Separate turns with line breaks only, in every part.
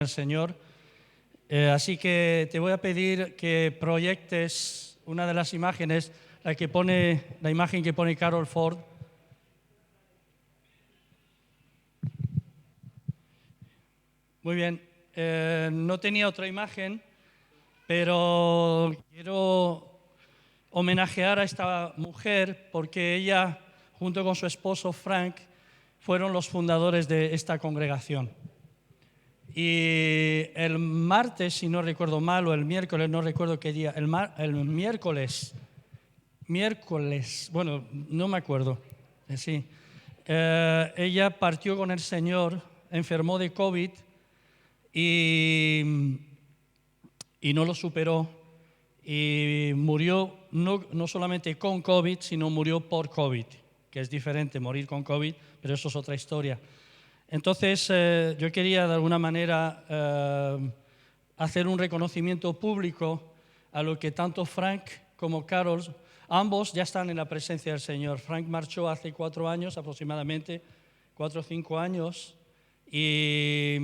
el Señor. Así que te voy a pedir que proyectes una de las imágenes, la imagen que pone Carol Ford. Muy bien, no tenía otra imagen, pero quiero homenajear a esta mujer porque ella, junto con su esposo Frank, fueron los fundadores de esta congregación. Y el martes, si no recuerdo mal, o el miércoles, no recuerdo qué día, el miércoles, bueno, no me acuerdo, sí. Ella partió con el Señor, enfermó de COVID y no lo superó y murió no solamente con COVID, sino murió por COVID, que es diferente morir con COVID, pero eso es otra historia. Entonces, yo quería de alguna manera hacer un reconocimiento público a lo que tanto Frank como Carol, ambos ya están en la presencia del Señor. Frank marchó hace 4 años aproximadamente, 4 o 5 años, y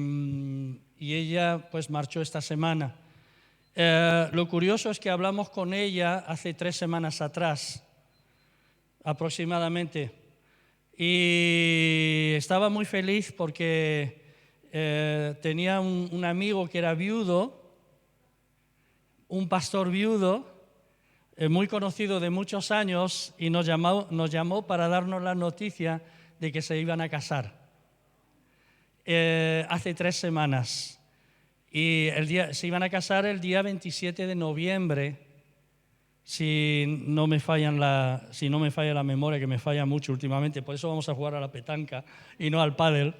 ella pues marchó esta semana. Lo curioso es que hablamos con ella hace 3 semanas atrás, aproximadamente, y estaba muy feliz porque tenía un amigo que era viudo, un pastor viudo, muy conocido de muchos años, y nos llamó para darnos la noticia de que se iban a casar hace 3 semanas. Y se iban a casar el día 27 de noviembre, si no me falla la memoria, que me falla mucho últimamente, por eso vamos a jugar a la petanca y no al pádel.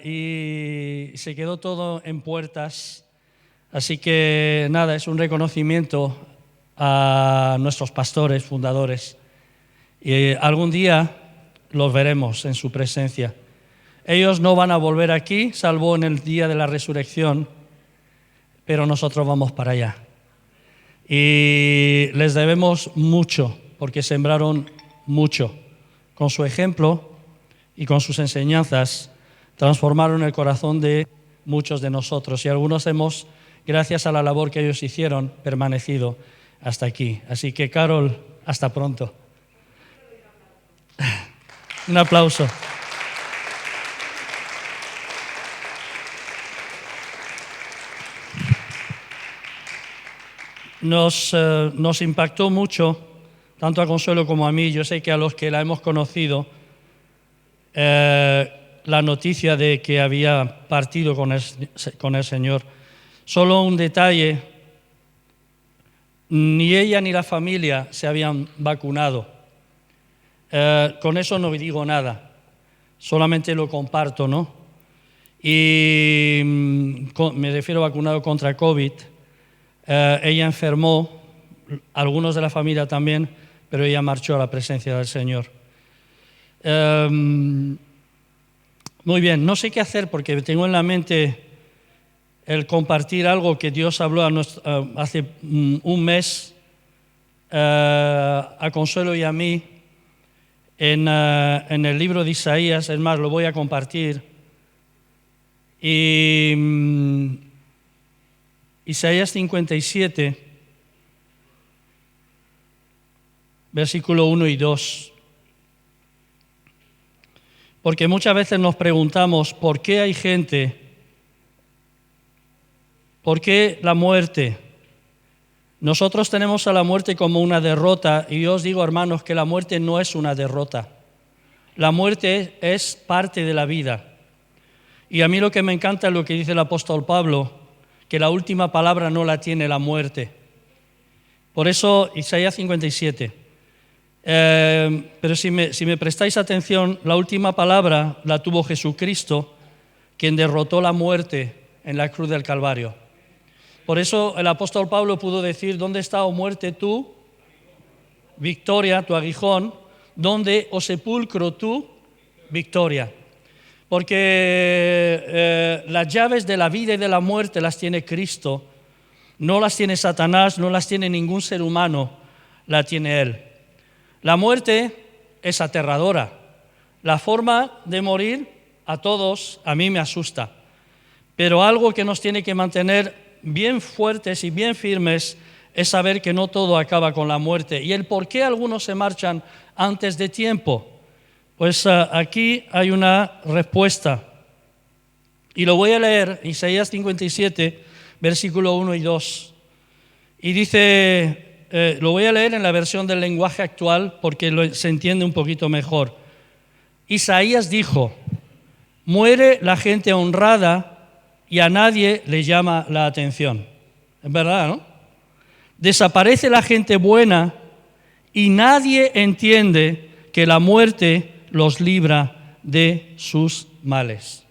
Y se quedó todo en puertas. Así que nada, es un reconocimiento a nuestros pastores fundadores. Y algún día los veremos en su presencia. Ellos no van a volver aquí, salvo en el día de la resurrección, pero nosotros vamos para allá. Y les debemos mucho, porque sembraron mucho. Con su ejemplo y con sus enseñanzas, transformaron el corazón de muchos de nosotros. Y algunos hemos, gracias a la labor que ellos hicieron, permanecido hasta aquí. Así que, Carol, hasta pronto. Un aplauso. Nos impactó mucho, tanto a Consuelo como a mí. Yo sé que a los que la hemos conocido, la noticia de que había partido con el Señor. Solo un detalle: ni ella ni la familia se habían vacunado. Con eso no digo nada, solamente lo comparto, ¿no? Y me refiero a vacunado contra COVID. Ella enfermó, algunos de la familia también, pero ella marchó a la presencia del Señor. Muy bien, no sé qué hacer porque tengo en la mente el compartir algo que Dios habló hace un mes a Consuelo y a mí en el libro de Isaías. Es más, lo voy a compartir. Y Isaías 57, versículo 1 y 2. Porque muchas veces nos preguntamos, ¿por qué hay gente? ¿Por qué la muerte? Nosotros tenemos a la muerte como una derrota, y yo os digo, hermanos, que la muerte no es una derrota. La muerte es parte de la vida. Y a mí lo que me encanta es lo que dice el apóstol Pablo, que la última palabra no la tiene la muerte. Por eso, Isaías 57. Pero si me prestáis atención, la última palabra la tuvo Jesucristo, quien derrotó la muerte en la cruz del Calvario. Por eso el apóstol Pablo pudo decir: ¿dónde está, oh muerte, tu victoria, tu aguijón? ¿Dónde, oh sepulcro, tu victoria? Porque las llaves de la vida y de la muerte las tiene Cristo, no las tiene Satanás, no las tiene ningún ser humano, la tiene Él. La muerte es aterradora. La forma de morir a todos, a mí me asusta. Pero algo que nos tiene que mantener bien fuertes y bien firmes es saber que no todo acaba con la muerte. ¿Y el por qué algunos se marchan antes de tiempo? Pues aquí hay una respuesta. Y lo voy a leer, Isaías 57, versículo 1 y 2. Y dice, lo voy a leer en la versión del lenguaje actual porque se entiende un poquito mejor. Isaías dijo, muere la gente honrada y a nadie le llama la atención. Es verdad, ¿no? Desaparece la gente buena y nadie entiende que la muerte los libra de sus males.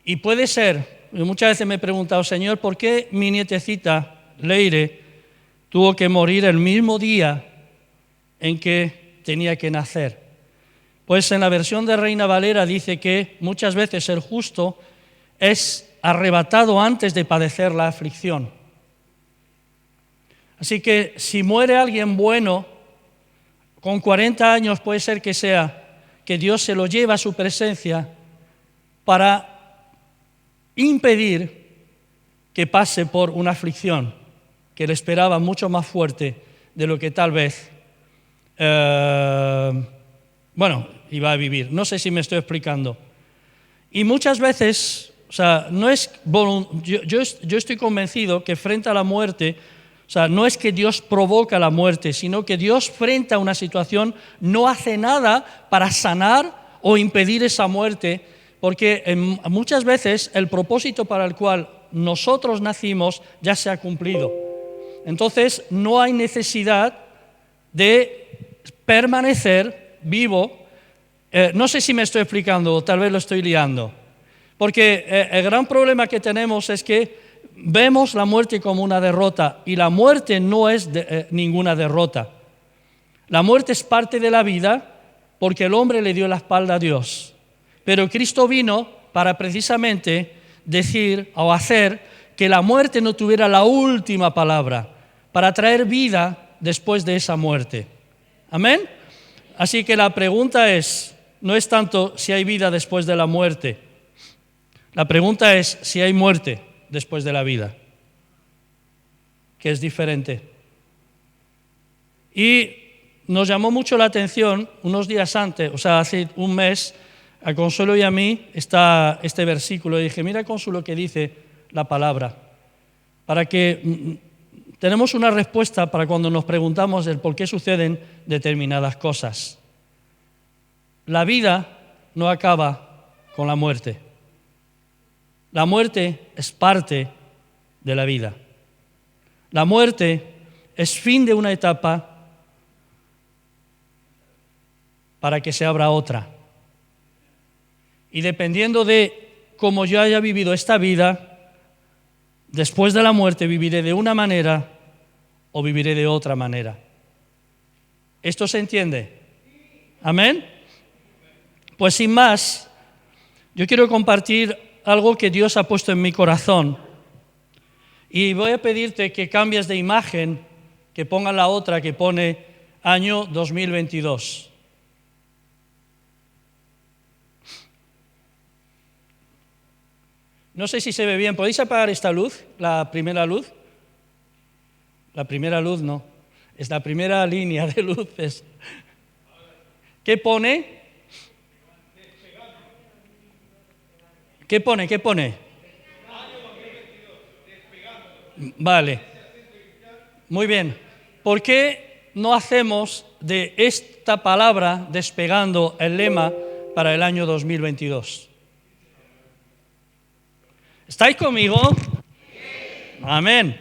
Y puede ser, muchas veces me he preguntado, Señor, ¿por qué mi nietecita, Leire, tuvo que morir el mismo día en que tenía que nacer? Pues en la versión de Reina Valera dice que muchas veces el justo es arrebatado antes de padecer la aflicción. Así que si muere alguien bueno, con 40 años puede ser que sea que Dios se lo lleva a su presencia para impedir que pase por una aflicción que le esperaba mucho más fuerte de lo que tal vez iba a vivir. No sé si me estoy explicando. Y muchas veces, yo estoy convencido que frente a la muerte, no es que Dios provoca la muerte, sino que Dios frente a una situación no hace nada para sanar o impedir esa muerte, porque muchas veces el propósito para el cual nosotros nacimos ya se ha cumplido. Entonces no hay necesidad de permanecer vivo. No sé si me estoy explicando o tal vez lo estoy liando, porque el gran problema que tenemos es que vemos la muerte como una derrota y la muerte no es ninguna derrota. La muerte es parte de la vida porque el hombre le dio la espalda a Dios. Pero Cristo vino para precisamente decir o hacer que la muerte no tuviera la última palabra, para traer vida después de esa muerte. ¿Amén? Así que la pregunta no es tanto si hay vida después de la muerte. La pregunta es si hay muerte después de la vida, que es diferente. Y nos llamó mucho la atención unos días antes, hace un mes, a Consuelo y a mí está este versículo. Y dije, mira, Consuelo, que dice la palabra, para que tenemos una respuesta para cuando nos preguntamos el por qué suceden determinadas cosas. La vida no acaba con la muerte. La muerte es parte de la vida. La muerte es fin de una etapa para que se abra otra. Y dependiendo de cómo yo haya vivido esta vida, después de la muerte viviré de una manera o viviré de otra manera. ¿Esto se entiende? ¿Amén? Pues sin más, yo quiero compartir algo que Dios ha puesto en mi corazón. Y voy a pedirte que cambies de imagen, que pongas la otra que pone año 2022. No sé si se ve bien. ¿Podéis apagar esta luz, la primera luz? La primera luz no. Es la primera línea de luces. ¿Qué pone? ¿Qué pone? ¿Qué pone? Vale. Muy bien. ¿Por qué no hacemos de esta palabra despegando el lema para el año 2022? ¿Estáis conmigo? Amén.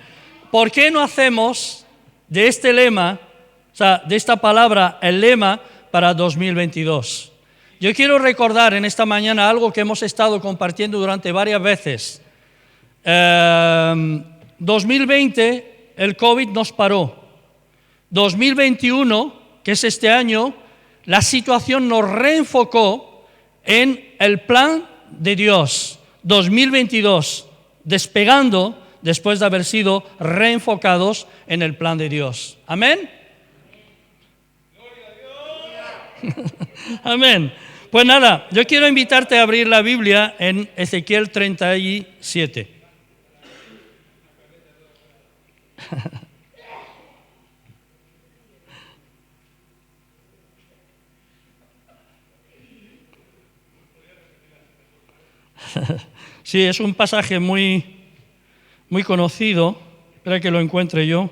¿Por qué no hacemos de este lema, de esta palabra, el lema para 2022? Yo quiero recordar en esta mañana algo que hemos estado compartiendo durante varias veces. 2020, el COVID nos paró. 2021, que es este año, la situación nos reenfocó en el plan de Dios. 2022, despegando después de haber sido reenfocados en el plan de Dios. ¿Amén? Amén. Pues nada, yo quiero invitarte a abrir la Biblia en Ezequiel 37. Sí, es un pasaje muy conocido. Espera que lo encuentre yo.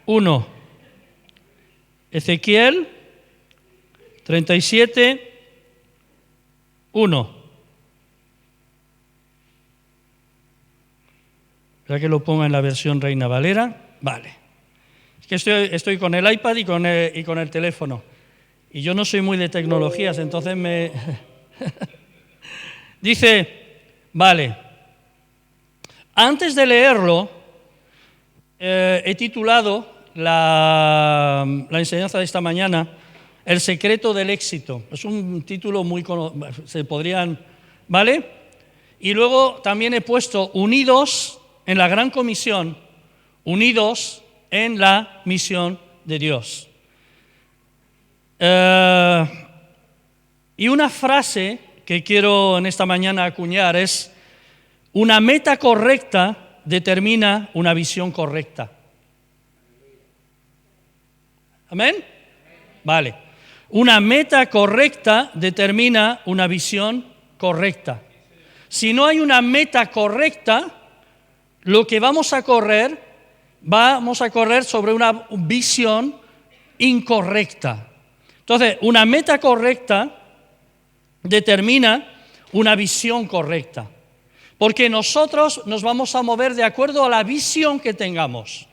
Uno. Ezequiel 37, 1. Espera que lo ponga en la versión Reina Valera. Vale. Es que estoy con el iPad y con el teléfono. Y yo no soy muy de tecnologías, entonces me... Dice, vale, antes de leerlo, he titulado la enseñanza de esta mañana, El secreto del éxito. Es un título muy conocido, se podrían, ¿vale? Y luego también he puesto unidos en la gran comisión, unidos en la misión de Dios. Y una frase que quiero en esta mañana acuñar es: una meta correcta determina una visión correcta. ¿Amén? Vale. Una meta correcta determina una visión correcta. Si no hay una meta correcta, lo que vamos a correr sobre una visión incorrecta. Entonces, una meta correcta determina una visión correcta, porque nosotros nos vamos a mover de acuerdo a la visión que tengamos.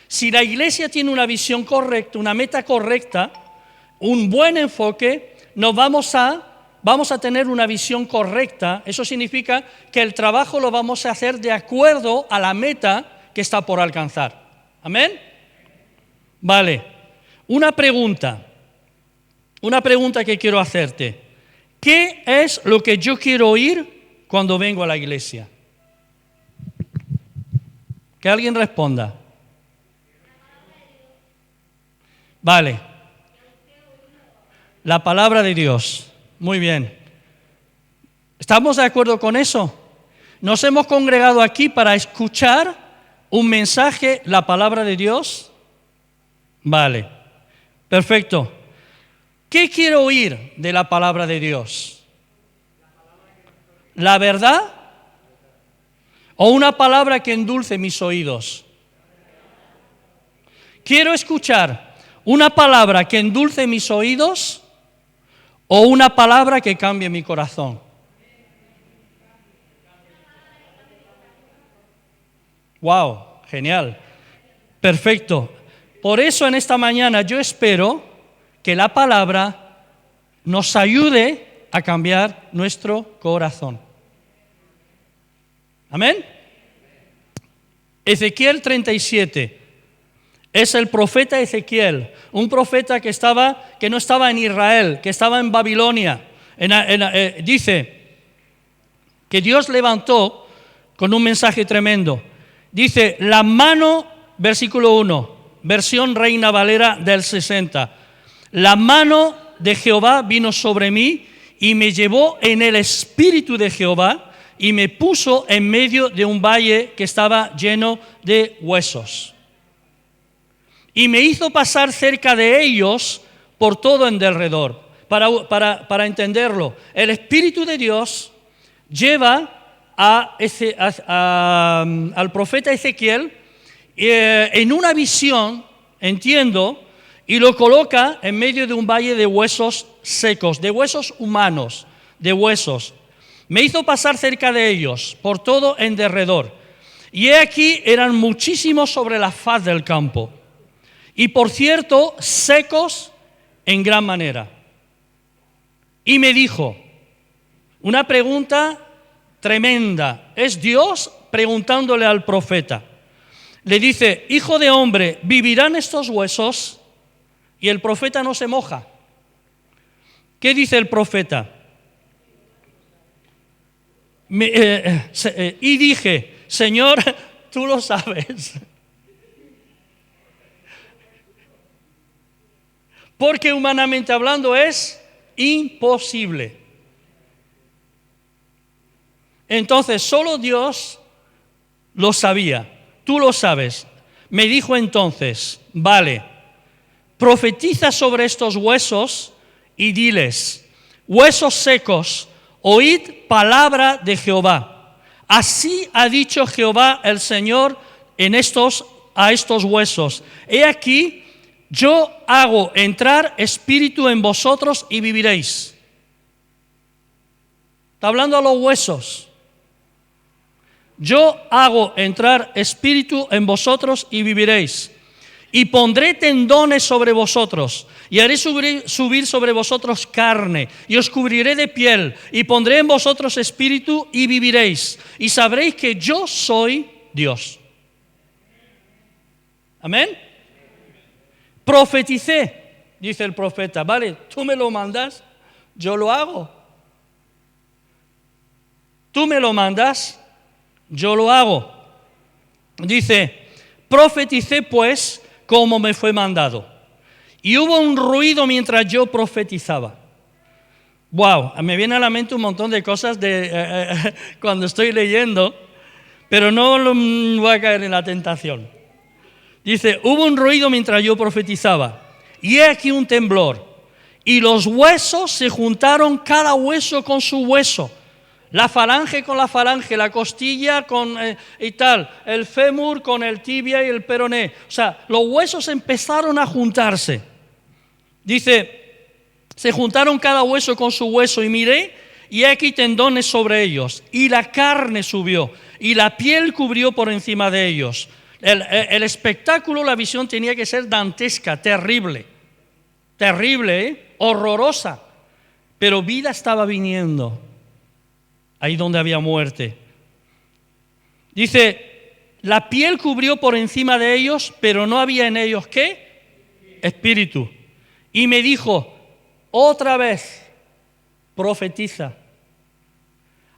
Si la iglesia tiene una visión correcta, una meta correcta, un buen enfoque, vamos a tener una visión correcta. Eso significa que el trabajo lo vamos a hacer de acuerdo a la meta que está por alcanzar. ¿Amén? Vale. Una pregunta que quiero hacerte. ¿Qué es lo que yo quiero oír cuando vengo a la iglesia? Que alguien responda. Vale. La palabra de Dios. Muy bien. ¿Estamos de acuerdo con eso? ¿Nos hemos congregado aquí para escuchar un mensaje, la palabra de Dios? Vale. Perfecto. ¿Qué quiero oír de la palabra de Dios? ¿La verdad? ¿O una palabra que endulce mis oídos? ¿Quiero escuchar una palabra que endulce mis oídos o una palabra que cambie mi corazón? ¡Wow! Genial. Perfecto. Por eso en esta mañana yo espero que la palabra nos ayude a cambiar nuestro corazón. ¿Amén? Ezequiel 37. Es el profeta Ezequiel, un profeta que no estaba en Israel, que estaba en Babilonia. Dice que Dios levantó con un mensaje tremendo. Dice, la mano, versículo 1, versión Reina Valera del 60. La mano de Jehová vino sobre mí y me llevó en el espíritu de Jehová y me puso en medio de un valle que estaba lleno de huesos. Y me hizo pasar cerca de ellos por todo en derredor. Para entenderlo, el Espíritu de Dios lleva al profeta Ezequiel en una visión, entiendo, y lo coloca en medio de un valle de huesos secos, de huesos humanos, de huesos. Me hizo pasar cerca de ellos por todo en derredor. Y he aquí eran muchísimos sobre la faz del campo. Y por cierto, secos en gran manera. Y me dijo, una pregunta tremenda, es Dios preguntándole al profeta. Le dice, hijo de hombre, ¿vivirán estos huesos? Y el profeta no se moja. ¿Qué dice el profeta? Y dije, Señor, tú lo sabes. porque humanamente hablando es imposible. Entonces, solo Dios lo sabía, tú lo sabes. Me dijo entonces, vale, profetiza sobre estos huesos y diles, huesos secos, oíd palabra de Jehová. Así ha dicho Jehová el Señor a estos huesos. He aquí, yo hago entrar espíritu en vosotros y viviréis. Está hablando a los huesos. Yo hago entrar espíritu en vosotros y viviréis. Y pondré tendones sobre vosotros, y haré subir sobre vosotros carne, y os cubriré de piel, y pondré en vosotros espíritu y viviréis. Y sabréis que yo soy Dios. Amén. Profeticé, dice el profeta. Vale, tú me lo mandas, yo lo hago. Tú me lo mandas, yo lo hago. Dice, profeticé pues como me fue mandado. Y hubo un ruido mientras yo profetizaba. Wow, me viene a la mente un montón de cosas cuando estoy leyendo, pero no voy a caer en la tentación. Dice, hubo un ruido mientras yo profetizaba, y he aquí un temblor, y los huesos se juntaron cada hueso con su hueso. La falange con la falange, la costilla con y tal, el fémur con el tibia y el peroné. O sea, los huesos empezaron a juntarse. Dice, se juntaron cada hueso con su hueso y miré, y aquí tendones sobre ellos. Y la carne subió, y la piel cubrió por encima de ellos. El espectáculo, la visión tenía que ser dantesca, terrible, horrorosa. Pero vida estaba viniendo. Ahí donde había muerte. Dice, la piel cubrió por encima de ellos, pero no había en ellos, ¿qué? Espíritu. Y me dijo, otra vez, profetiza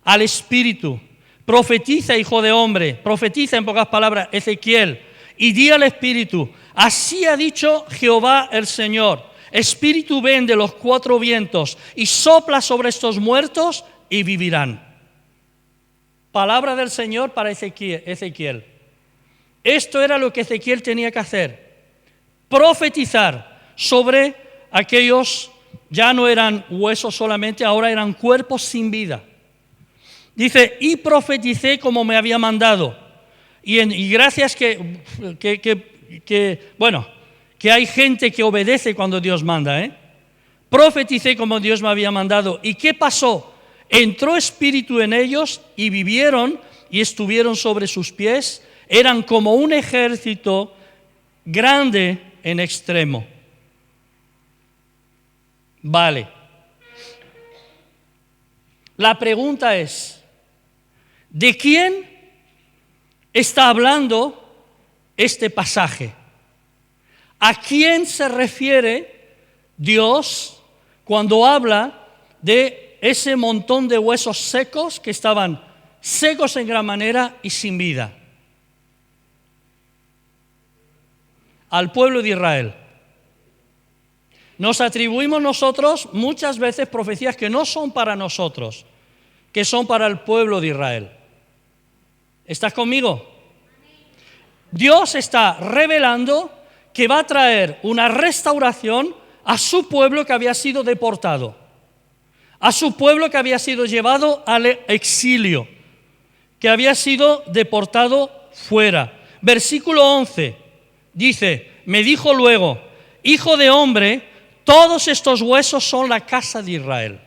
al espíritu. Profetiza, hijo de hombre, profetiza en pocas palabras, Ezequiel, y di al espíritu, así ha dicho Jehová el Señor, espíritu ven de los cuatro vientos, y sopla sobre estos muertos, y vivirán. Palabra del Señor para Ezequiel. Esto era lo que Ezequiel tenía que hacer, profetizar sobre aquellos, ya no eran huesos solamente, ahora eran cuerpos sin vida. Dice, y profeticé como me había mandado. Y gracias que hay gente que obedece cuando Dios manda. Profeticé como Dios me había mandado. ¿Y qué pasó? Entró espíritu en ellos y vivieron y estuvieron sobre sus pies. Eran como un ejército grande en extremo. Vale. La pregunta es, ¿de quién está hablando este pasaje? ¿A quién se refiere Dios cuando habla de ese montón de huesos secos que estaban secos en gran manera y sin vida? Al pueblo de Israel. Nos atribuimos nosotros muchas veces profecías que no son para nosotros, que son para el pueblo de Israel. ¿Estás conmigo? Dios está revelando que va a traer una restauración a su pueblo que había sido deportado, a su pueblo que había sido llevado al exilio, que había sido deportado fuera. Versículo 11 dice, me dijo luego, hijo de hombre, todos estos huesos son la casa de Israel.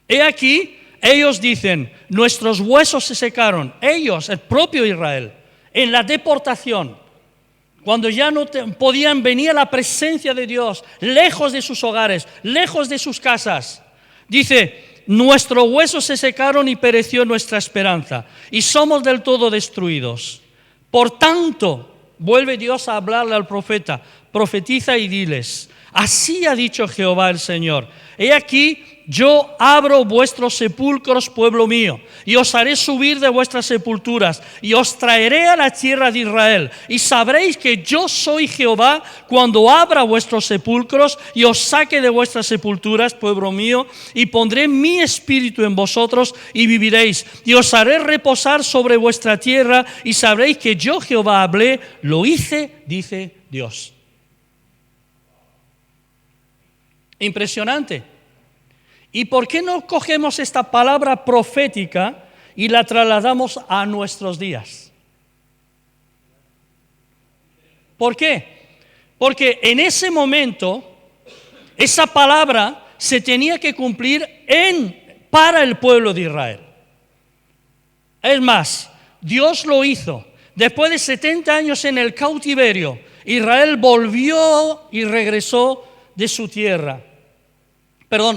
He aquí, ellos dicen, nuestros huesos se secaron. Ellos, el propio Israel, en la deportación, cuando ya no podían venir a la presencia de Dios, lejos de sus hogares, lejos de sus casas. Dice, nuestros huesos se secaron y pereció nuestra esperanza, y somos del todo destruidos. Por tanto, vuelve Dios a hablarle al profeta, profetiza y diles, así ha dicho Jehová el Señor, he aquí, yo abro vuestros sepulcros, pueblo mío, y os haré subir de vuestras sepulturas, y os traeré a la tierra de Israel, y sabréis que yo soy Jehová cuando abra vuestros sepulcros y os saque de vuestras sepulturas, pueblo mío, y pondré mi espíritu en vosotros y viviréis, y os haré reposar sobre vuestra tierra, y sabréis que yo Jehová hablé, lo hice, dice Dios. Impresionante. ¿Y por qué no cogemos esta palabra profética y la trasladamos a nuestros días? ¿Por qué? Porque en ese momento esa palabra se tenía que cumplir para el pueblo de Israel. Es más, Dios lo hizo. Después de 70 años en el cautiverio, Israel volvió y regresó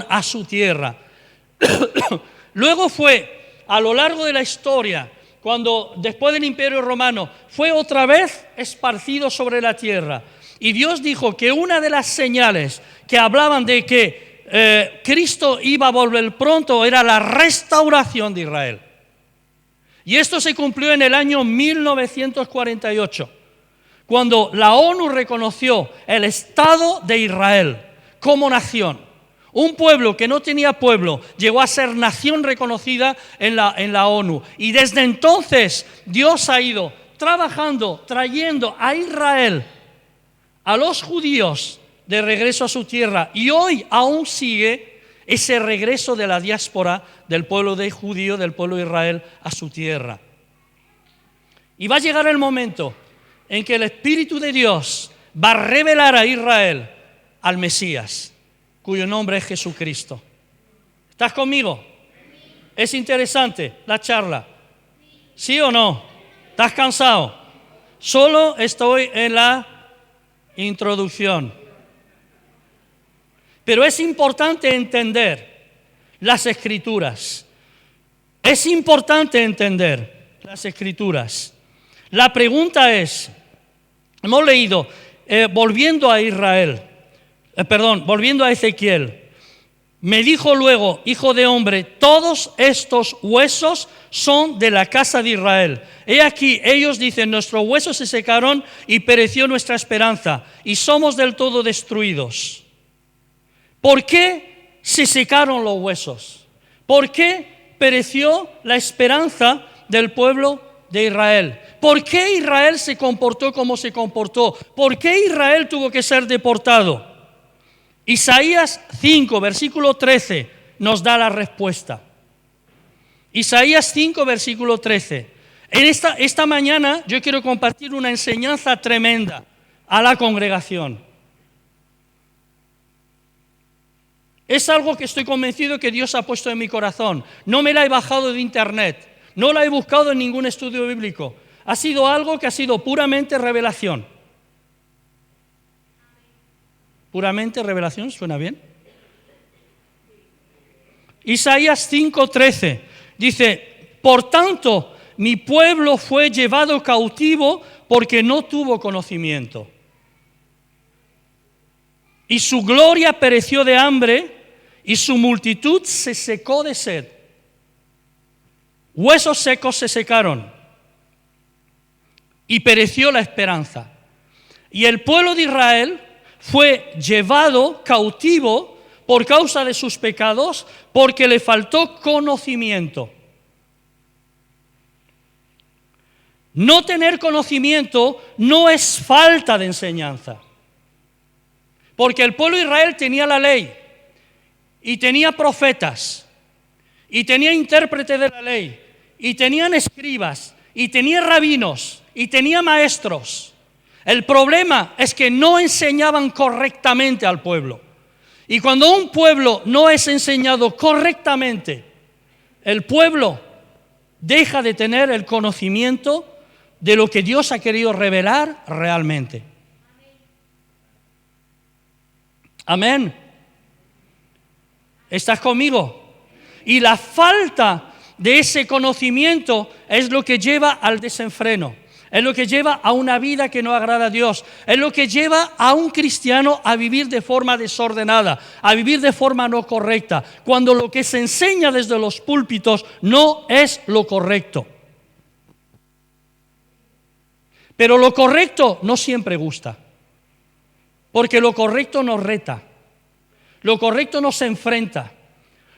a su tierra. Luego fue, a lo largo de la historia, cuando después del Imperio Romano, fue otra vez esparcido sobre la tierra. Y Dios dijo que una de las señales que hablaban de que Cristo iba a volver pronto era la restauración de Israel. Y esto se cumplió en el año 1948, cuando la ONU reconoció el Estado de Israel como nación. Un pueblo que no tenía pueblo llegó a ser nación reconocida en la ONU. Y desde entonces Dios ha ido trabajando, trayendo a Israel, a los judíos, de regreso a su tierra. Y hoy aún sigue ese regreso de la diáspora del pueblo de judío, del pueblo de Israel, a su tierra. Y va a llegar el momento en que el Espíritu de Dios va a revelar a Israel al Mesías, cuyo nombre es Jesucristo. ¿Estás conmigo? ¿Es interesante la charla? ¿Sí o no? ¿Estás cansado? Solo estoy en la introducción. Pero es importante entender las Escrituras. Es importante entender las Escrituras. La pregunta es, hemos leído, volviendo a Ezequiel, me dijo luego, hijo de hombre, todos estos huesos son de la casa de Israel. He aquí, ellos dicen, nuestros huesos se secaron y pereció nuestra esperanza, y somos del todo destruidos. ¿Por qué se secaron los huesos? ¿Por qué pereció la esperanza del pueblo de Israel? ¿Por qué Israel se comportó como se comportó? ¿Por qué Israel tuvo que ser deportado? Isaías 5, versículo 13, nos da la respuesta. Isaías 5, versículo 13. En esta mañana yo quiero compartir una enseñanza tremenda a la congregación. Es algo que estoy convencido que Dios ha puesto en mi corazón. No me la he bajado de internet, no la he buscado en ningún estudio bíblico. Ha sido algo que ha sido puramente revelación. ¿Puramente revelación? ¿Suena bien? Isaías 5:13 dice, por tanto, mi pueblo fue llevado cautivo porque no tuvo conocimiento. Y su gloria pereció de hambre y su multitud se secó de sed. Huesos secos se secaron y pereció la esperanza. Y el pueblo de Israel fue llevado cautivo por causa de sus pecados, porque le faltó conocimiento. No tener conocimiento no es falta de enseñanza, porque el pueblo de Israel tenía la ley, y tenía profetas, y tenía intérpretes de la ley, y tenían escribas, y tenía rabinos, y tenía maestros. El problema es que no enseñaban correctamente al pueblo. Y cuando un pueblo no es enseñado correctamente, el pueblo deja de tener el conocimiento de lo que Dios ha querido revelar realmente. Amén. ¿Estás conmigo? Y la falta de ese conocimiento es lo que lleva al desenfreno. Es lo que lleva a una vida que no agrada a Dios. Es lo que lleva a un cristiano a vivir de forma desordenada, a vivir de forma no correcta, cuando lo que se enseña desde los púlpitos no es lo correcto. Pero lo correcto no siempre gusta, porque lo correcto nos reta, lo correcto nos enfrenta,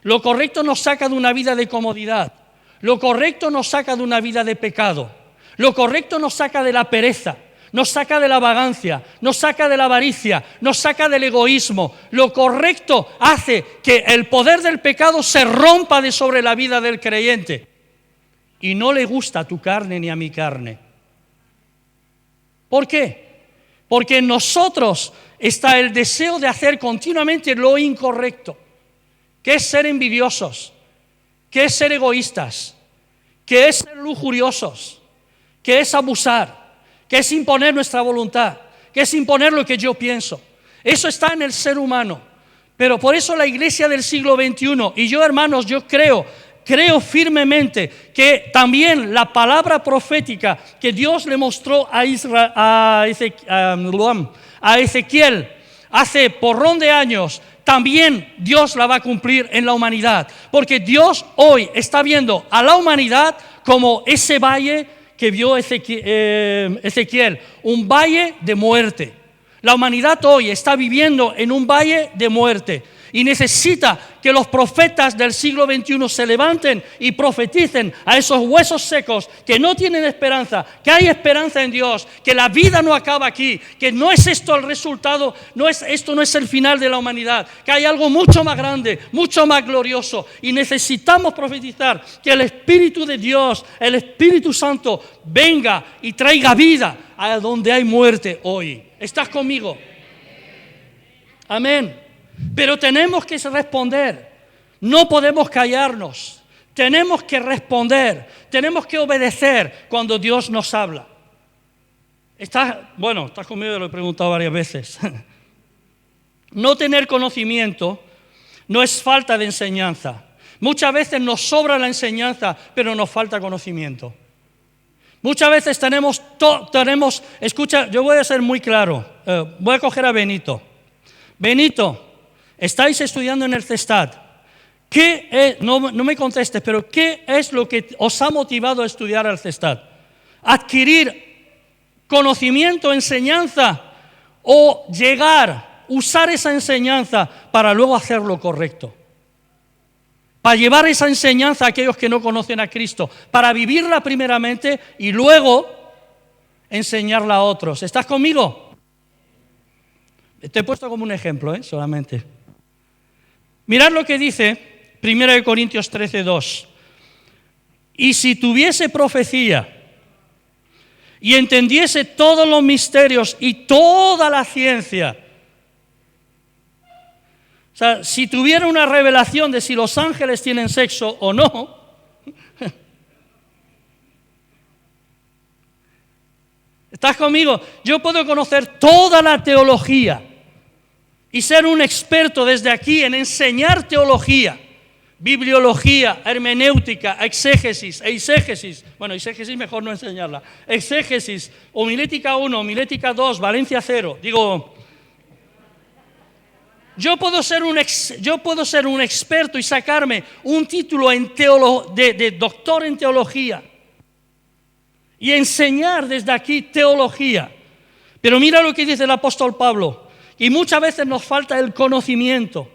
lo correcto nos saca de una vida de comodidad, lo correcto nos saca de una vida de pecado. Lo correcto nos saca de la pereza, nos saca de la vagancia, nos saca de la avaricia, nos saca del egoísmo. Lo correcto hace que el poder del pecado se rompa de sobre la vida del creyente. Y no le gusta a tu carne ni a mi carne. ¿Por qué? Porque en nosotros está el deseo de hacer continuamente lo incorrecto, que es ser envidiosos, que es ser egoístas, que es ser lujuriosos, que es abusar, que es imponer nuestra voluntad, que es imponer lo que yo pienso. Eso está en el ser humano. Pero por eso la iglesia del siglo XXI, y yo, hermanos, yo creo firmemente que también la palabra profética que Dios le mostró a Ezequiel hace porrón de años, también Dios la va a cumplir en la humanidad. Porque Dios hoy está viendo a la humanidad como ese valle que vio Ezequiel, un valle de muerte. La humanidad hoy está viviendo en un valle de muerte y necesita que los profetas del siglo XXI se levanten y profeticen a esos huesos secos que no tienen esperanza, que hay esperanza en Dios, que la vida no acaba aquí, que no es esto el resultado, esto no es el final de la humanidad, que hay algo mucho más grande, mucho más glorioso, y necesitamos profetizar que el Espíritu de Dios, el Espíritu Santo, venga y traiga vida a donde hay muerte hoy. ¿Estás conmigo? Amén. Pero tenemos que responder, no podemos callarnos, tenemos que responder, tenemos que obedecer cuando Dios nos habla. Estás conmigo, lo he preguntado varias veces. No tener conocimiento no es falta de enseñanza. Muchas veces nos sobra la enseñanza, pero nos falta conocimiento. Muchas veces escucha, yo voy a ser muy claro, voy a coger a Benito. Benito, estáis estudiando en el CESTAD. No me contestes, pero ¿qué es lo que os ha motivado a estudiar al CESTAD? ¿Adquirir conocimiento, enseñanza o usar esa enseñanza para luego hacer lo correcto? Para llevar esa enseñanza a aquellos que no conocen a Cristo, para vivirla primeramente y luego enseñarla a otros. ¿Estás conmigo? Te he puesto como un ejemplo, solamente. Mirad lo que dice 1 Corintios 13:2. Y si tuviese profecía y entendiese todos los misterios y toda la ciencia, o sea, si tuviera una revelación de si los ángeles tienen sexo o no, ¿estás conmigo? Yo puedo conocer toda la teología y ser un experto desde aquí en enseñar teología, bibliología, hermenéutica, exégesis, eisegesis. Bueno, eisegesis mejor no enseñarla. Exégesis, homilética 1, homilética 2, Valencia 0. Yo puedo ser un experto y sacarme un título de doctor en teología y enseñar desde aquí teología. Pero mira lo que dice el apóstol Pablo. Y muchas veces nos falta el conocimiento, o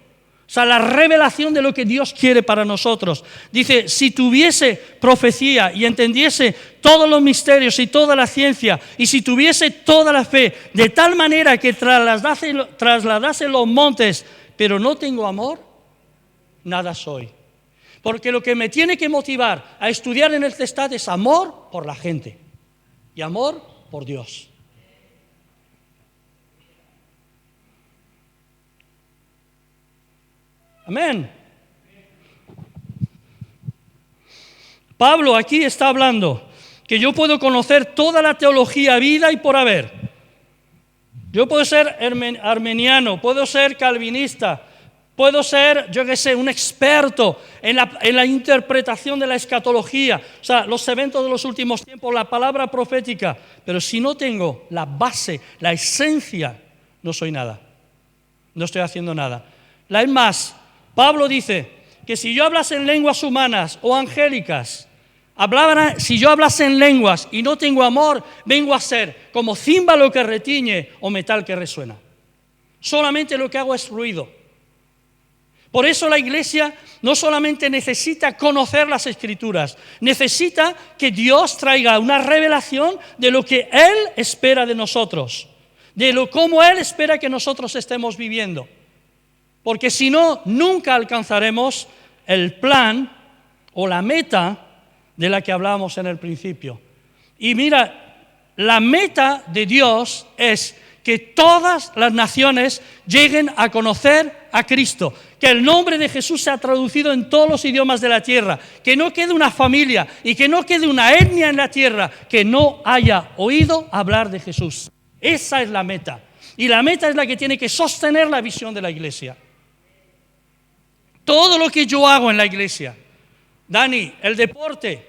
sea, la revelación de lo que Dios quiere para nosotros. Dice, si tuviese profecía y entendiese todos los misterios y toda la ciencia, y si tuviese toda la fe, de tal manera que trasladase los montes, pero no tengo amor, nada soy. Porque lo que me tiene que motivar a estudiar en el CESTAD es amor por la gente y amor por Dios. Amén. Pablo aquí está hablando que yo puedo conocer toda la teología vida y por haber. Yo puedo ser armeniano, puedo ser calvinista, Puedo ser, yo qué sé, un experto en la interpretación de la escatología, o sea, los eventos de los últimos tiempos, la palabra profética. Pero si no tengo la base, la esencia, no soy nada. No estoy haciendo nada. Es más, Pablo dice que si yo hablase en lenguas humanas o angélicas, si yo hablase en lenguas y no tengo amor, vengo a ser como címbalo que retiñe o metal que resuena. Solamente lo que hago es ruido. Por eso la Iglesia no solamente necesita conocer las Escrituras, necesita que Dios traiga una revelación de lo que Él espera de nosotros, cómo Él espera que nosotros estemos viviendo. Porque si no, nunca alcanzaremos el plan o la meta de la que hablábamos en el principio. Y mira, la meta de Dios es que todas las naciones lleguen a conocer a Cristo, que el nombre de Jesús sea traducido en todos los idiomas de la tierra, que no quede una familia y que no quede una etnia en la tierra que no haya oído hablar de Jesús. Esa es la meta. Y la meta es la que tiene que sostener la visión de la Iglesia. Todo lo que yo hago en la Iglesia, Dani, el deporte,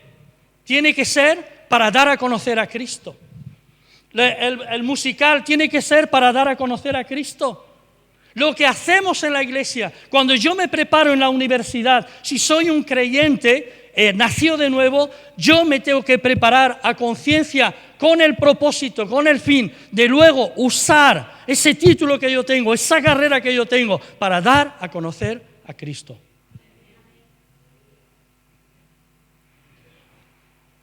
tiene que ser para dar a conocer a Cristo. El musical tiene que ser para dar a conocer a Cristo. Lo que hacemos en la Iglesia, cuando yo me preparo en la universidad, si soy un creyente, nacido de nuevo, yo me tengo que preparar a conciencia con el propósito, con el fin de luego usar ese título que yo tengo, esa carrera que yo tengo, para dar a conocer a Cristo.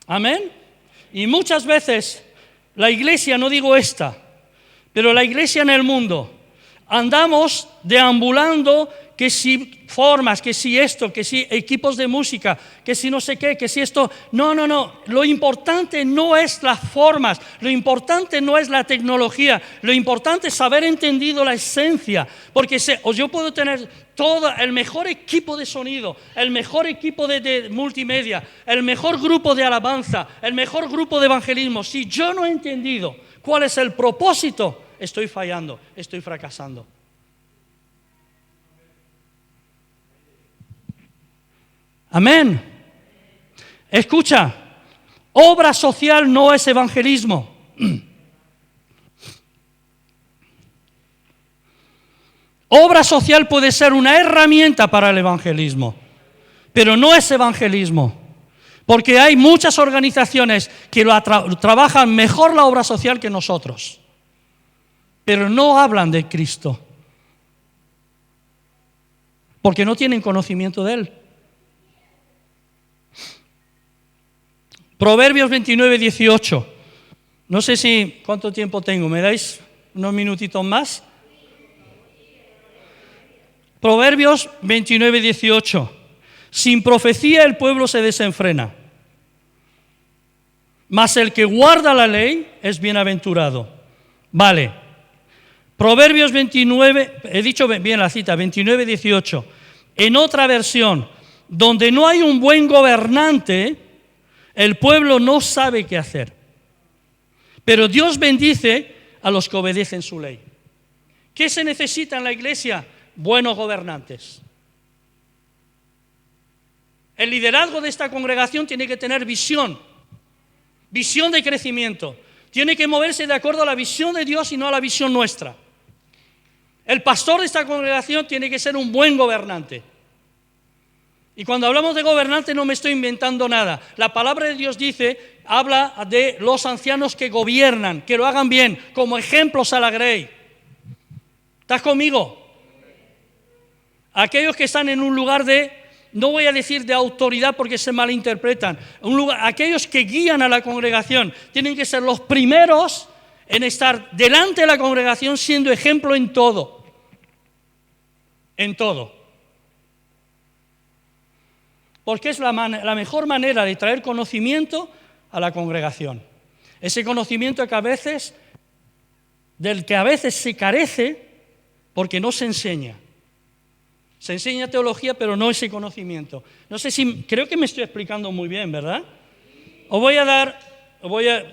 Amén. Y muchas veces la Iglesia, no digo esta, pero la Iglesia en el mundo, andamos deambulando que si formas, que si esto, que si equipos de música, que si no sé qué, que si esto. No. Lo importante no es las formas, lo importante no es la tecnología, lo importante es haber entendido la esencia. Porque yo puedo tener todo el mejor equipo de sonido, el mejor equipo de multimedia, el mejor grupo de alabanza, el mejor grupo de evangelismo. Si yo no he entendido cuál es el propósito, estoy fallando, estoy fracasando. Amén. Escucha, obra social no es evangelismo. Obra social puede ser una herramienta para el evangelismo, pero no es evangelismo. Porque hay muchas organizaciones que trabajan mejor la obra social que nosotros, pero no hablan de Cristo, porque no tienen conocimiento de Él. Proverbios 29, 18. No sé cuánto tiempo tengo, ¿me dais unos minutitos más? Proverbios 29, 18. Sin profecía el pueblo se desenfrena, mas el que guarda la ley es bienaventurado. Vale. Proverbios 29, he dicho bien la cita, 29, 18. En otra versión, donde no hay un buen gobernante, el pueblo no sabe qué hacer. Pero Dios bendice a los que obedecen su ley. ¿Qué se necesita en la Iglesia? Buenos gobernantes. El liderazgo de esta congregación tiene que tener visión de crecimiento. Tiene que moverse de acuerdo a la visión de Dios y no a la visión nuestra. El pastor de esta congregación tiene que ser un buen gobernante. Y cuando hablamos de gobernante no me estoy inventando nada. La palabra de Dios habla de los ancianos que gobiernan, que lo hagan bien, como ejemplos a la grey. ¿Estás conmigo? Aquellos que están en un lugar no voy a decir de autoridad porque se malinterpretan, aquellos que guían a la congregación tienen que ser los primeros en estar delante de la congregación siendo ejemplo en todo. En todo. Porque es la mejor manera de traer conocimiento a la congregación. Ese conocimiento del que a veces se carece porque no se enseña. Se enseña teología, pero no ese conocimiento. No sé creo que me estoy explicando muy bien, ¿verdad?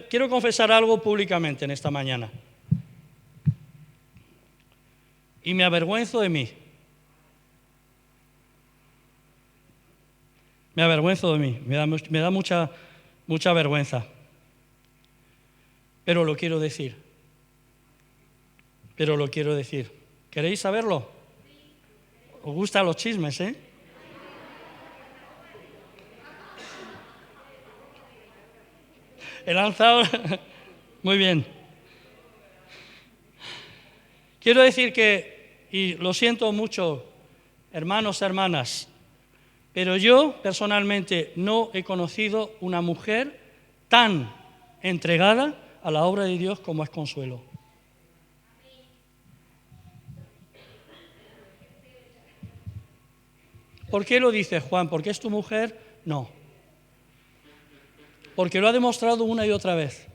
Quiero confesar algo públicamente en esta mañana. Y me avergüenzo de mí. Me avergüenzo de mí, me da mucha vergüenza. Pero lo quiero decir. ¿Queréis saberlo? ¿Os gustan los chismes, eh? He lanzado... Muy bien. Quiero decir que, y lo siento mucho, hermanos, hermanas, pero yo personalmente no he conocido una mujer tan entregada a la obra de Dios como es Consuelo. ¿Por qué lo dices, Juan? ¿Porque es tu mujer? No. Porque lo ha demostrado una y otra vez.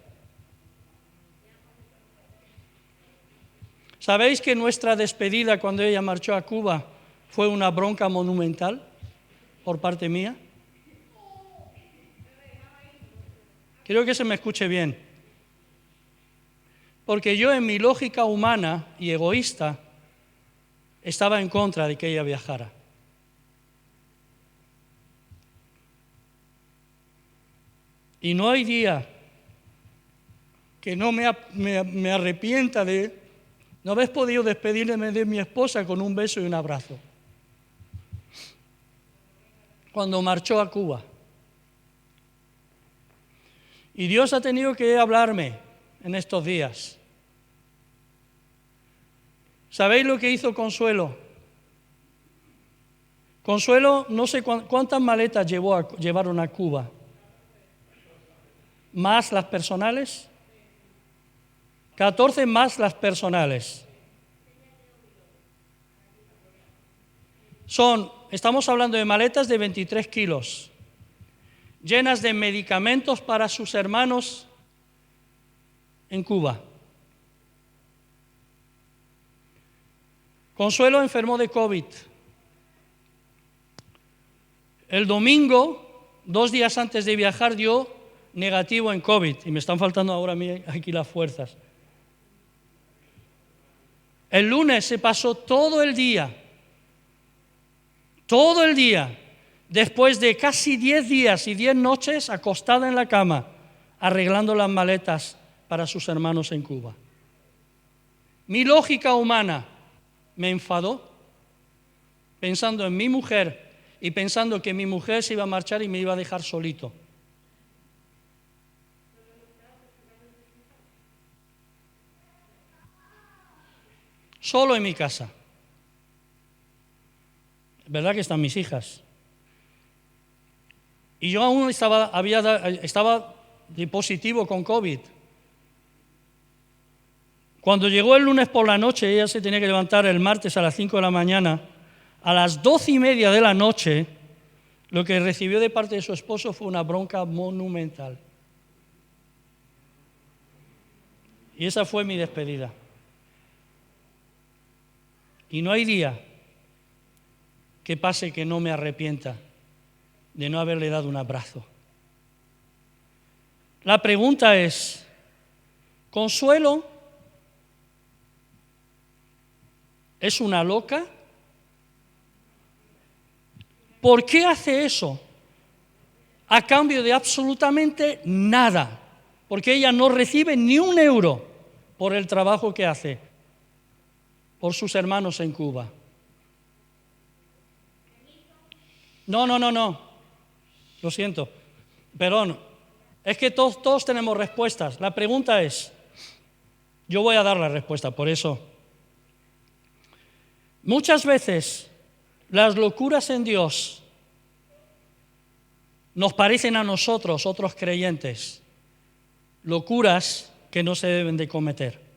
¿Sabéis que nuestra despedida cuando ella marchó a Cuba fue una bronca monumental por parte mía? Quiero que se me escuche bien. Porque yo en mi lógica humana y egoísta estaba en contra de que ella viajara. Y no hay día que no me arrepienta de no haber podido despedirme de mi esposa con un beso y un abrazo. Cuando marchó a Cuba. Y Dios ha tenido que hablarme en estos días. ¿Sabéis lo que hizo Consuelo? Consuelo, no sé cuántas maletas llevaron a Cuba. ¿Más las personales? 14 más las personales. Estamos hablando de maletas de 23 kilos, llenas de medicamentos para sus hermanos en Cuba. Consuelo enfermó de COVID. El domingo, 2 días antes de viajar, dio negativo en COVID. Y me están faltando ahora a mí aquí las fuerzas. El lunes se pasó todo el día, después de casi 10 días y 10 noches acostada en la cama, arreglando las maletas para sus hermanos en Cuba. Mi lógica humana me enfadó, pensando en mi mujer y pensando que mi mujer se iba a marchar y me iba a dejar solito. Solo en mi casa. Es verdad que están mis hijas. Y yo aún estaba de positivo con COVID. Cuando llegó el lunes por la noche, ella se tenía que levantar el martes a las 5 de la mañana. A las 12:30 de la noche, lo que recibió de parte de su esposo fue una bronca monumental. Y esa fue mi despedida. Y no hay día que pase que no me arrepienta de no haberle dado un abrazo. La pregunta es, ¿Consuelo es una loca? ¿Por qué hace eso? A cambio de absolutamente nada, porque ella no recibe ni un euro por el trabajo que hace por sus hermanos en Cuba. No. Lo siento. Perdón. Es que todos tenemos respuestas. La pregunta es, yo voy a dar la respuesta, por eso. Muchas veces las locuras en Dios nos parecen a nosotros, otros creyentes, locuras que no se deben de cometer.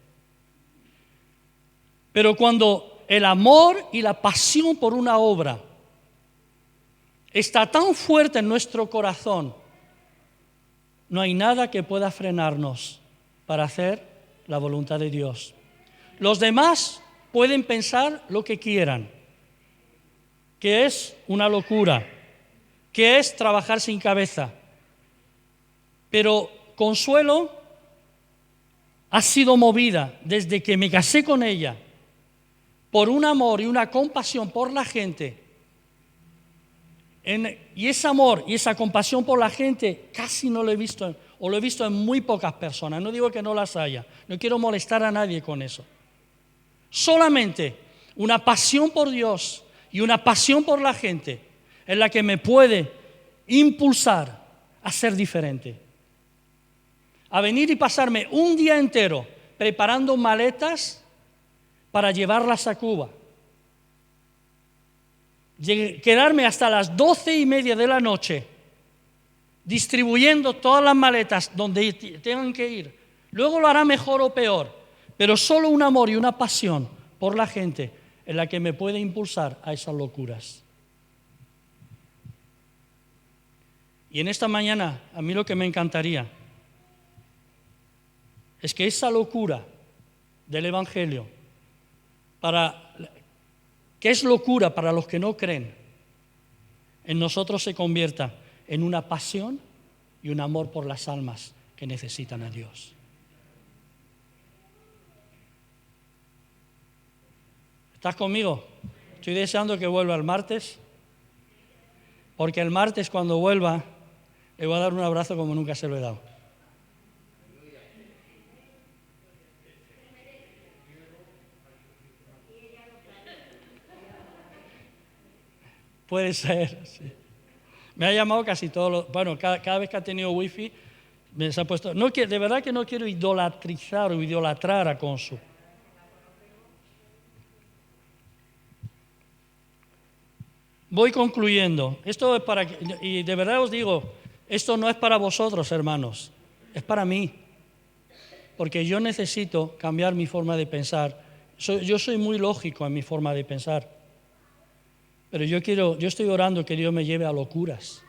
Pero cuando el amor y la pasión por una obra está tan fuerte en nuestro corazón, no hay nada que pueda frenarnos para hacer la voluntad de Dios. Los demás pueden pensar lo que quieran, que es una locura, que es trabajar sin cabeza. Pero Consuelo ha sido movida desde que me casé con ella por un amor y una compasión por la gente Y ese amor y esa compasión por la gente casi no lo he visto, o lo he visto en muy pocas personas. No digo que no las haya, no quiero molestar a nadie con eso. Solamente una pasión por Dios y una pasión por la gente es la que me puede impulsar a ser diferente. A venir y pasarme un día entero preparando maletas para llevarlas a Cuba. Quedarme hasta las 12:30 de la noche distribuyendo todas las maletas donde tengan que ir. Luego lo hará mejor o peor, pero solo un amor y una pasión por la gente es la que me puede impulsar a esas locuras. Y en esta mañana, a mí lo que me encantaría es que esa locura del Evangelio, que es locura para los que no creen, en nosotros se convierta en una pasión y un amor por las almas que necesitan a Dios. ¿Estás conmigo? Estoy deseando que vuelva el martes, porque el martes cuando vuelva le voy a dar un abrazo como nunca se lo he dado. Puede ser, sí. Me ha llamado casi cada vez que ha tenido wifi, me se ha puesto. De verdad que no quiero idolatrar a Consu. Voy concluyendo. Esto es y de verdad os digo, esto no es para vosotros, hermanos, es para mí. Porque yo necesito cambiar mi forma de pensar. Yo soy muy lógico en mi forma de pensar. Pero yo estoy orando que Dios me lleve a locuras.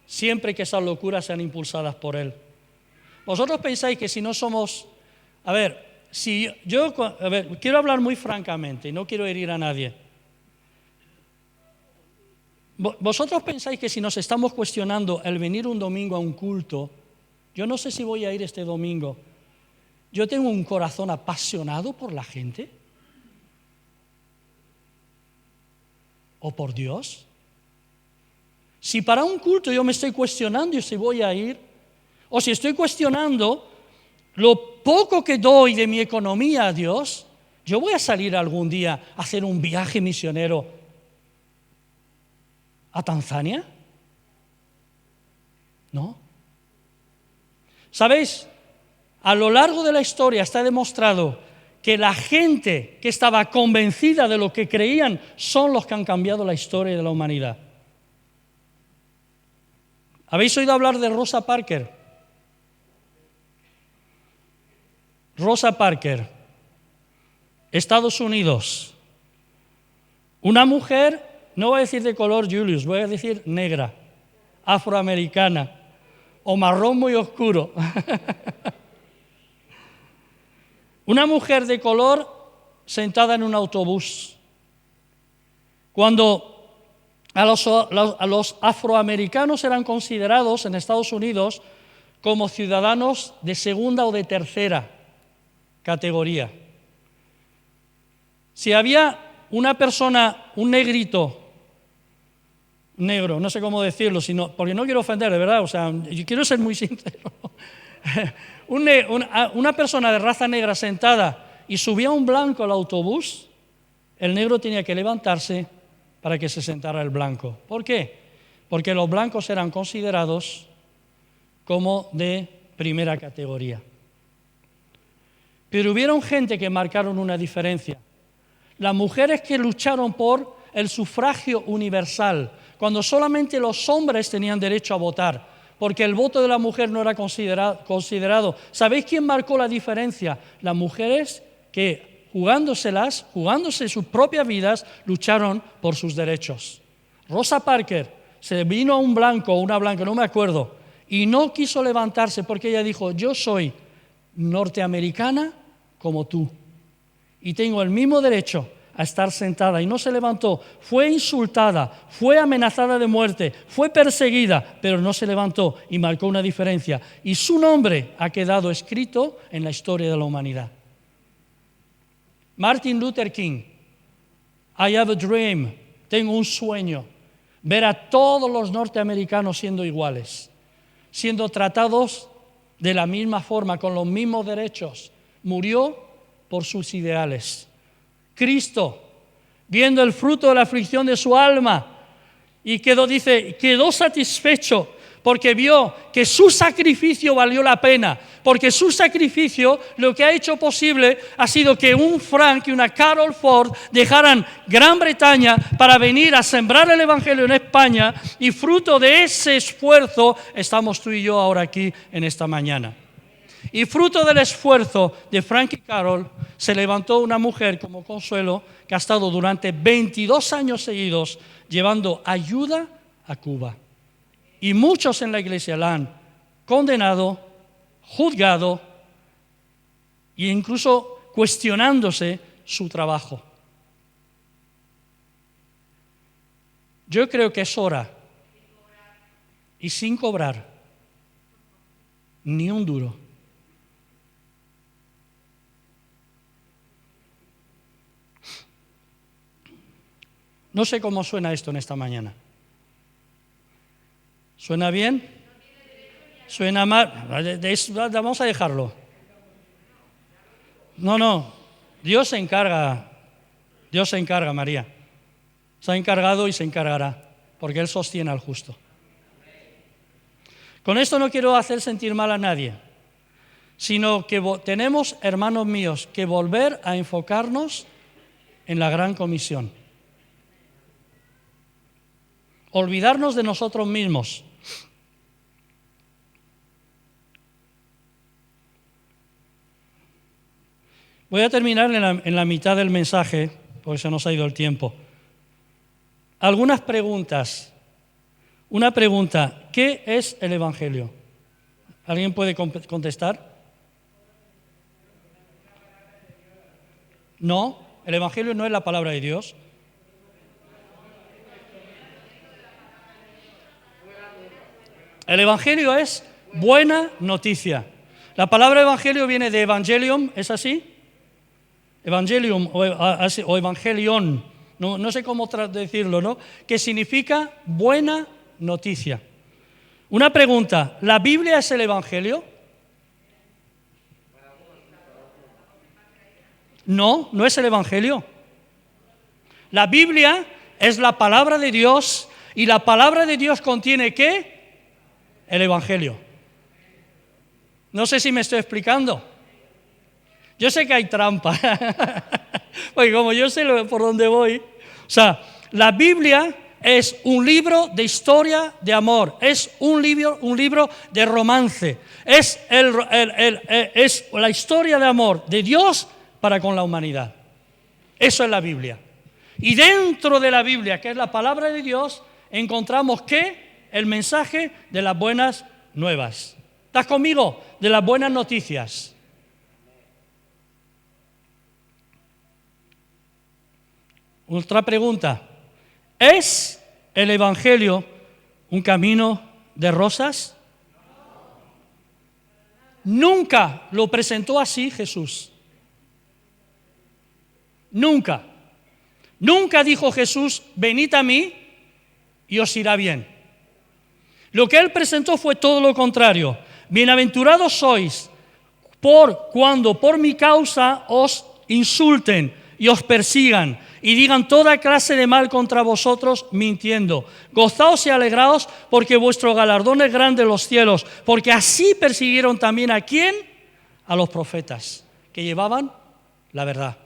Siempre que esas locuras sean impulsadas por Él. Vosotros pensáis que si no somos... quiero hablar muy francamente y no quiero herir a nadie. Vosotros pensáis que si nos estamos cuestionando el venir un domingo a un culto, yo no sé si voy a ir este domingo. Yo tengo un corazón apasionado por la gente. ¿O por Dios? Si para un culto yo me estoy cuestionando si voy a ir, o si estoy cuestionando lo poco que doy de mi economía a Dios, yo voy a salir algún día a hacer un viaje misionero a Tanzania. ¿No? ¿Sabéis? A lo largo de la historia está demostrado que la gente que estaba convencida de lo que creían son los que han cambiado la historia de la humanidad. ¿Habéis oído hablar de Rosa Parker? Rosa Parker, Estados Unidos. Una mujer, no voy a decir de color Julius, voy a decir negra, afroamericana o marrón muy oscuro. Una mujer de color sentada en un autobús. Cuando a los afroamericanos eran considerados en Estados Unidos como ciudadanos de segunda o de tercera categoría. Si había una persona, un negrito, negro, no sé cómo decirlo, porque no quiero ofender, de verdad, yo quiero ser muy sincero. Una persona de raza negra sentada y subía un blanco al autobús, el negro tenía que levantarse para que se sentara el blanco. ¿Por qué? Porque los blancos eran considerados como de primera categoría. Pero hubieron gente que marcaron una diferencia. Las mujeres que lucharon por el sufragio universal, cuando solamente los hombres tenían derecho a votar, porque el voto de la mujer no era considerado. ¿Sabéis quién marcó la diferencia? Las mujeres que, jugándose sus propias vidas, lucharon por sus derechos. Rosa Parker se vino a un blanco o una blanca, no me acuerdo, y no quiso levantarse porque ella dijo, yo soy norteamericana como tú y tengo el mismo derecho a estar sentada, y no se levantó. Fue insultada, fue amenazada de muerte, fue perseguida, pero no se levantó y marcó una diferencia. Y su nombre ha quedado escrito en la historia de la humanidad. Martin Luther King, I have a dream, tengo un sueño, ver a todos los norteamericanos siendo iguales, siendo tratados de la misma forma, con los mismos derechos. Murió por sus ideales. Cristo, viendo el fruto de la aflicción de su alma, y quedó satisfecho porque vio que su sacrificio valió la pena, porque su sacrificio lo que ha hecho posible ha sido que un Frank y una Carol Ford dejaran Gran Bretaña para venir a sembrar el Evangelio en España, y fruto de ese esfuerzo estamos tú y yo ahora aquí en esta mañana. Y fruto del esfuerzo de Frank y Carol se levantó una mujer como Consuelo, que ha estado durante 22 años seguidos llevando ayuda a Cuba. Y muchos en la iglesia la han condenado, juzgado e incluso cuestionándose su trabajo. Yo creo que es hora, y sin cobrar ni un duro, no sé cómo suena esto en esta mañana. ¿Suena bien? ¿Suena mal? Vamos a dejarlo. No. Dios se encarga, María. Se ha encargado y se encargará, porque Él sostiene al justo. Con esto no quiero hacer sentir mal a nadie, sino que tenemos, hermanos míos, que volver a enfocarnos en la gran comisión. Olvidarnos de nosotros mismos. Voy a terminar en la mitad del mensaje, porque se nos ha ido el tiempo. Algunas preguntas. Una pregunta: ¿qué es el Evangelio? ¿Alguien puede contestar? No, el Evangelio no es la palabra de Dios. El Evangelio es buena noticia. La palabra Evangelio viene de Evangelium, ¿es así? Evangelium o Evangelion, no sé cómo decirlo, ¿no? Que significa buena noticia. Una pregunta: ¿la Biblia es el Evangelio? No, no es el Evangelio. La Biblia es la palabra de Dios, y la palabra de Dios contiene ¿qué? El Evangelio. No sé si me estoy explicando. Yo sé que hay trampa, porque como yo sé por dónde voy. O sea, la Biblia es un libro de historia de amor, es un libro de romance, es la historia de amor de Dios para con la humanidad. Eso es la Biblia. Y dentro de la Biblia, que es la palabra de Dios, encontramos ¿qué? El mensaje de las buenas nuevas. ¿Estás conmigo? De las buenas noticias. Otra pregunta: ¿es el Evangelio un camino de rosas? Nunca lo presentó así Jesús. Nunca. Nunca dijo Jesús: venid a mí y os irá bien. Lo que Él presentó fue todo lo contrario. Bienaventurados sois cuando por mi causa os insulten y os persigan y digan toda clase de mal contra vosotros mintiendo. Gozaos y alegraos, porque vuestro galardón es grande en los cielos, porque así persiguieron también ¿a quién? A los profetas que llevaban la verdad.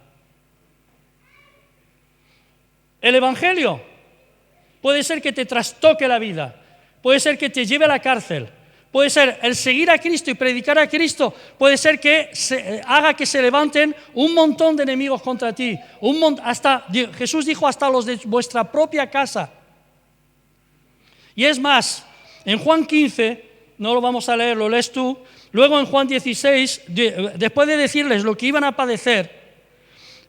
El Evangelio puede ser que te trastoque la vida, puede ser que te lleve a la cárcel, puede ser el seguir a Cristo y predicar a Cristo, puede ser que haga que se levanten un montón de enemigos contra ti. Jesús dijo hasta los de vuestra propia casa. Y es más, en Juan 15, no lo vamos a leer, lo lees tú, luego en Juan 16, después de decirles lo que iban a padecer,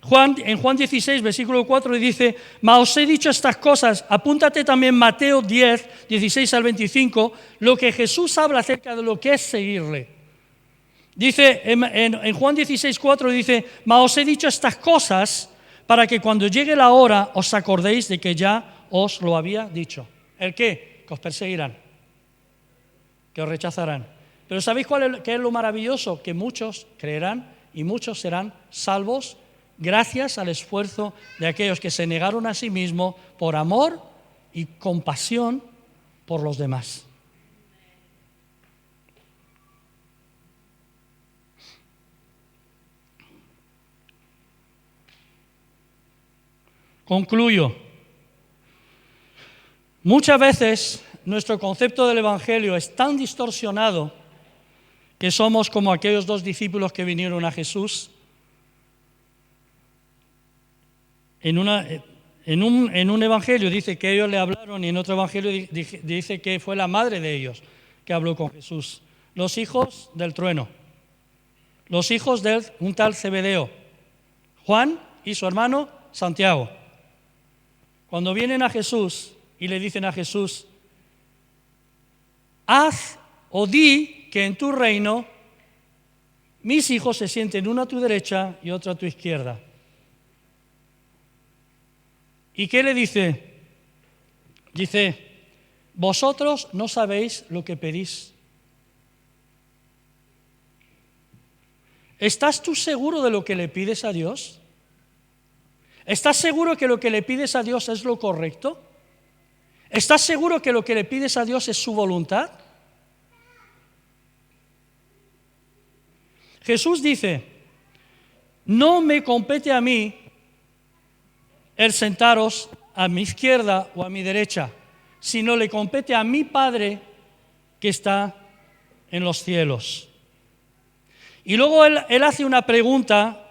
en Juan 16, versículo 4, dice: mas os he dicho estas cosas. Apúntate también Mateo 10, 16 al 25, lo que Jesús habla acerca de lo que es seguirle. Dice en Juan 16, 4, dice: mas os he dicho estas cosas para que cuando llegue la hora os acordéis de que ya os lo había dicho. ¿El qué? Que os perseguirán, que os rechazarán. Pero ¿sabéis qué es lo maravilloso? Que muchos creerán y muchos serán salvos gracias al esfuerzo de aquellos que se negaron a sí mismos por amor y compasión por los demás. Concluyo. Muchas veces nuestro concepto del Evangelio es tan distorsionado que somos como aquellos dos discípulos que vinieron a Jesús. En un evangelio dice que ellos le hablaron y en otro evangelio dice que fue la madre de ellos que habló con Jesús. Los hijos del trueno, los hijos de un tal Zebedeo, Juan y su hermano Santiago. Cuando vienen a Jesús y le dicen a Jesús, haz o di que en tu reino mis hijos se sienten uno a tu derecha y otro a tu izquierda. ¿Y qué le dice? Dice, vosotros no sabéis lo que pedís. ¿Estás tú seguro de lo que le pides a Dios? ¿Estás seguro que lo que le pides a Dios es lo correcto? ¿Estás seguro que lo que le pides a Dios es su voluntad? Jesús dice, no me compete a mí el sentaros a mi izquierda o a mi derecha, sino le compete a mi Padre que está en los cielos. Y luego él hace una pregunta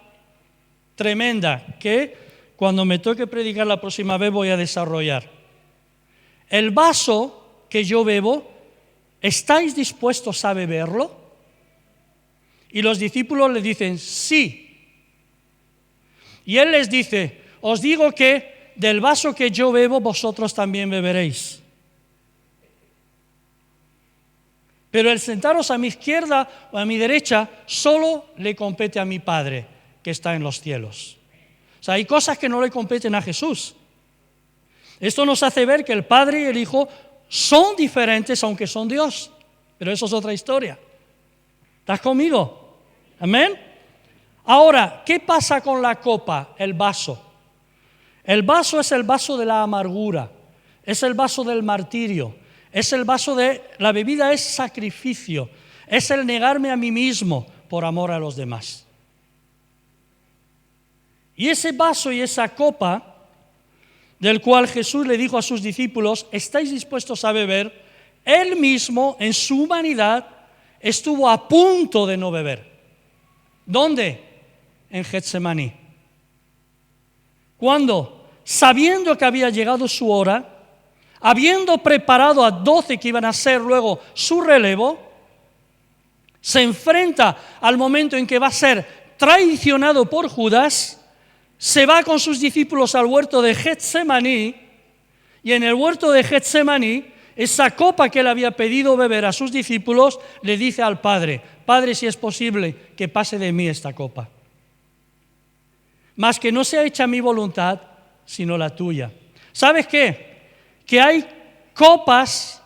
tremenda que cuando me toque predicar la próxima vez voy a desarrollar. El vaso que yo bebo, ¿estáis dispuestos a beberlo? Y los discípulos le dicen, sí. Y él les dice, os digo que del vaso que yo bebo, vosotros también beberéis. Pero el sentaros a mi izquierda o a mi derecha solo le compete a mi Padre, que está en los cielos. O sea, hay cosas que no le competen a Jesús. Esto nos hace ver que el Padre y el Hijo son diferentes, aunque son Dios. Pero eso es otra historia. ¿Estás conmigo? ¿Amén? Ahora, ¿qué pasa con la copa, el vaso? El vaso es el vaso de la amargura, es el vaso del martirio, es el vaso de... La bebida es sacrificio, es el negarme a mí mismo por amor a los demás. Y ese vaso y esa copa, del cual Jesús le dijo a sus discípulos, ¿estáis dispuestos a beber? Él mismo, en su humanidad, estuvo a punto de no beber. ¿Dónde? En Getsemaní. Cuando, sabiendo que había llegado su hora, habiendo preparado a 12 que iban a ser luego su relevo, se enfrenta al momento en que va a ser traicionado por Judas, se va con sus discípulos al huerto de Getsemaní, y en el huerto de Getsemaní, esa copa que él había pedido beber a sus discípulos, le dice al Padre, Padre, si es posible, que pase de mí esta copa. Mas que no sea hecha mi voluntad, sino la tuya. ¿Sabes qué? Que hay copas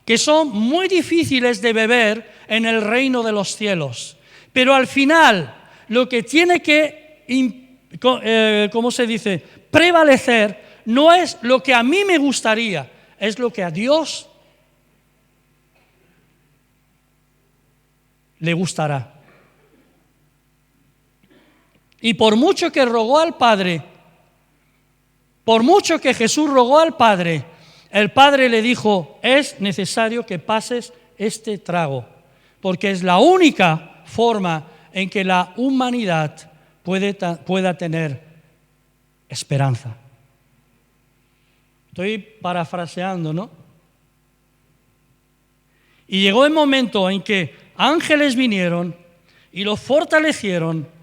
que son muy difíciles de beber en el reino de los cielos. Pero al final, lo que tiene que, prevalecer, no es lo que a mí me gustaría, es lo que a Dios le gustará. Y por mucho que rogó al Padre, por mucho que Jesús rogó al Padre, el Padre le dijo, es necesario que pases este trago, porque es la única forma en que la humanidad pueda tener esperanza. Estoy parafraseando, ¿no? Y llegó el momento en que ángeles vinieron y lo fortalecieron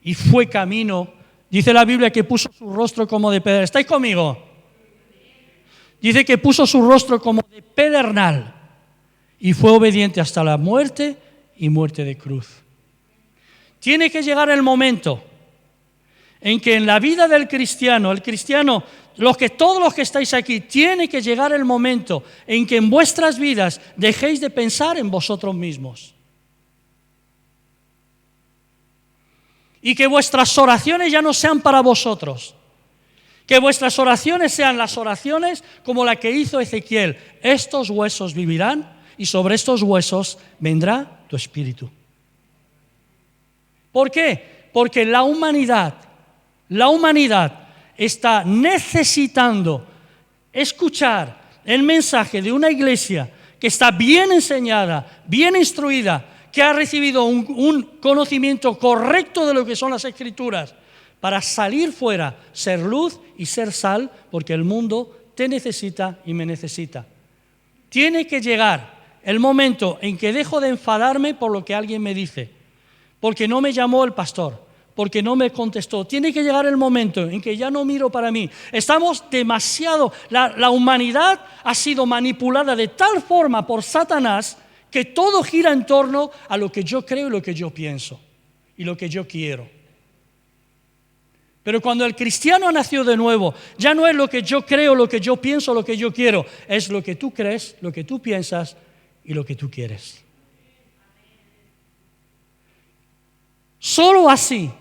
y fue camino. Dice la Biblia que puso su rostro como de pedernal. ¿Estáis conmigo? Dice que puso su rostro como de pedernal y fue obediente hasta la muerte y muerte de cruz. Tiene que llegar el momento en que en la vida del cristiano, todos los que estáis aquí, tiene que llegar el momento en que en vuestras vidas dejéis de pensar en vosotros mismos. Y que vuestras oraciones ya no sean para vosotros. Que vuestras oraciones sean las oraciones como la que hizo Ezequiel. Estos huesos vivirán y sobre estos huesos vendrá tu espíritu. ¿Por qué? Porque la humanidad está necesitando escuchar el mensaje de una iglesia que está bien enseñada, bien instruida, que ha recibido un conocimiento correcto de lo que son las Escrituras, para salir fuera, ser luz y ser sal, porque el mundo te necesita y me necesita. Tiene que llegar el momento en que dejo de enfadarme por lo que alguien me dice, porque no me llamó el pastor, porque no me contestó. Tiene que llegar el momento en que ya no miro para mí. Estamos demasiado, la humanidad ha sido manipulada de tal forma por Satanás que todo gira en torno a lo que yo creo y lo que yo pienso y lo que yo quiero. Pero cuando el cristiano nació de nuevo, ya no es lo que yo creo, lo que yo pienso, lo que yo quiero, es lo que tú crees, lo que tú piensas y lo que tú quieres. Solo así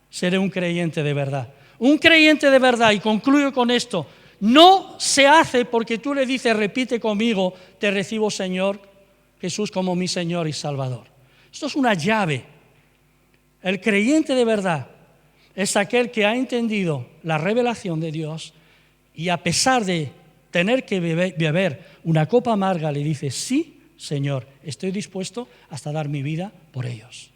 seré un creyente de verdad. Un creyente de verdad, y concluyo con esto, no se hace porque tú le dices, repite conmigo, te recibo Señor Jesús como mi Señor y Salvador. Esto es una llave. El creyente de verdad es aquel que ha entendido la revelación de Dios y a pesar de tener que beber una copa amarga, le dice, sí, Señor, estoy dispuesto hasta dar mi vida por ellos.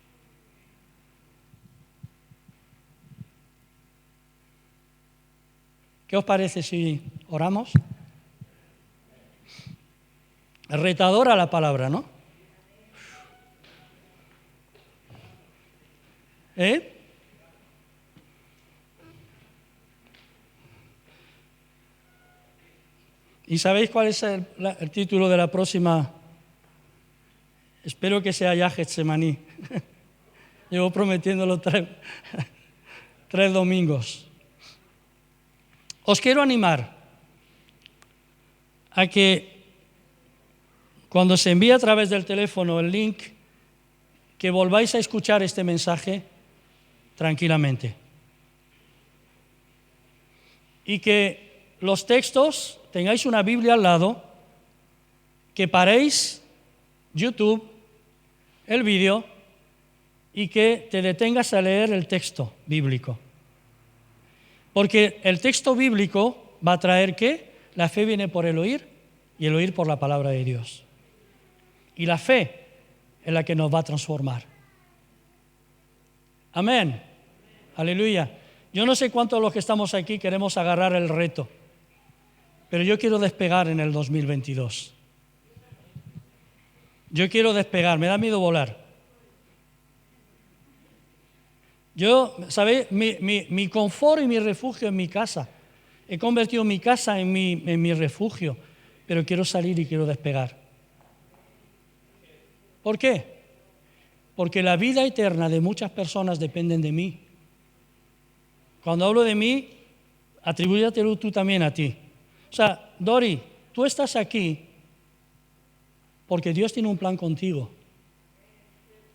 ¿Qué os parece si oramos? Retadora la palabra, ¿no? ¿Y sabéis cuál es el título de la próxima? Espero que sea ya Getsemaní. Llevo prometiéndolo tres domingos. Os quiero animar a que cuando se envíe a través del teléfono el link, que volváis a escuchar este mensaje tranquilamente. Y que los textos, tengáis una Biblia al lado, que paréis YouTube, el vídeo, y que te detengas a leer el texto bíblico. Porque el texto bíblico va a traer ¿qué? La fe viene por el oír y el oír por la palabra de Dios. Y la fe es la que nos va a transformar. Amén. Aleluya. Yo no sé cuántos de los que estamos aquí queremos agarrar el reto, pero yo quiero despegar en el 2022. Yo quiero despegar, me da miedo volar. Yo, ¿sabéis? Mi confort y mi refugio es mi casa. He convertido mi casa en mi refugio, pero quiero salir y quiero despegar. ¿Por qué? Porque la vida eterna de muchas personas dependen de mí. Cuando hablo de mí, atribúyatelo tú también a ti. O sea, Dori, tú estás aquí porque Dios tiene un plan contigo.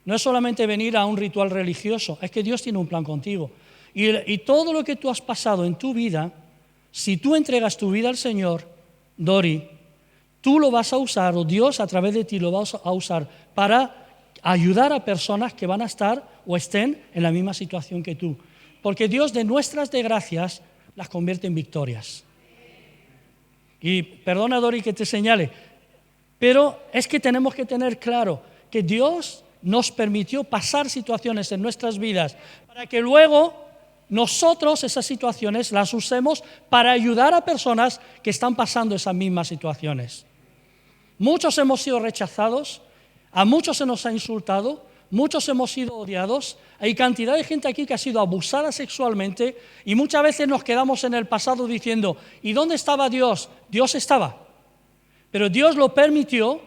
No es solamente venir a un ritual religioso, es que Dios tiene un plan contigo. Y todo lo que tú has pasado en tu vida, si tú entregas tu vida al Señor, Dori, tú lo vas a usar, o Dios a través de ti lo va a usar para ayudar a personas que van a estar o estén en la misma situación que tú. Porque Dios de nuestras desgracias las convierte en victorias. Y perdona, Dori, que te señale, pero es que tenemos que tener claro que Dios nos permitió pasar situaciones en nuestras vidas para que luego nosotros esas situaciones las usemos para ayudar a personas que están pasando esas mismas situaciones. Muchos hemos sido rechazados, a muchos se nos ha insultado, muchos hemos sido odiados, hay cantidad de gente aquí que ha sido abusada sexualmente y muchas veces nos quedamos en el pasado diciendo, ¿y dónde estaba Dios? Dios estaba, pero Dios lo permitió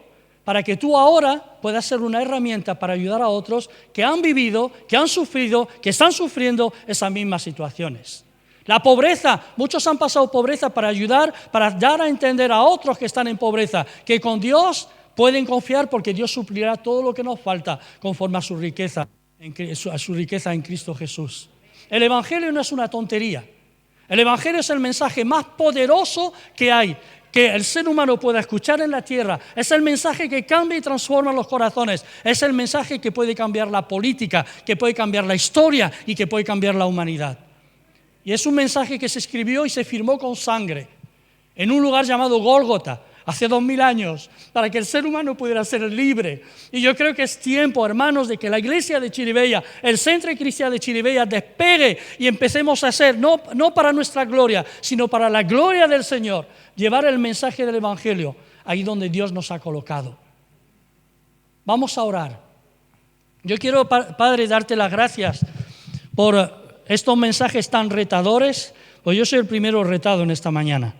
para que tú ahora puedas ser una herramienta para ayudar a otros que han vivido, que han sufrido, que están sufriendo esas mismas situaciones. La pobreza, muchos han pasado pobreza para ayudar, para dar a entender a otros que están en pobreza, que con Dios pueden confiar porque Dios suplirá todo lo que nos falta conforme a su riqueza en Cristo Jesús. El Evangelio no es una tontería. El Evangelio es el mensaje más poderoso que hay, que el ser humano pueda escuchar en la tierra. Es el mensaje que cambia y transforma los corazones. Es el mensaje que puede cambiar la política, que puede cambiar la historia y que puede cambiar la humanidad. Y es un mensaje que se escribió y se firmó con sangre en un lugar llamado Gólgota, hace 2000 años, para que el ser humano pudiera ser libre. Y yo creo que es tiempo, hermanos, de que la iglesia de Chirivella, el Centro Cristiano de Chirivella, despegue y empecemos a hacer, no para nuestra gloria, sino para la gloria del Señor, llevar el mensaje del Evangelio ahí donde Dios nos ha colocado. Vamos a orar. Yo quiero, Padre, darte las gracias por estos mensajes tan retadores, pues yo soy el primero retado en esta mañana.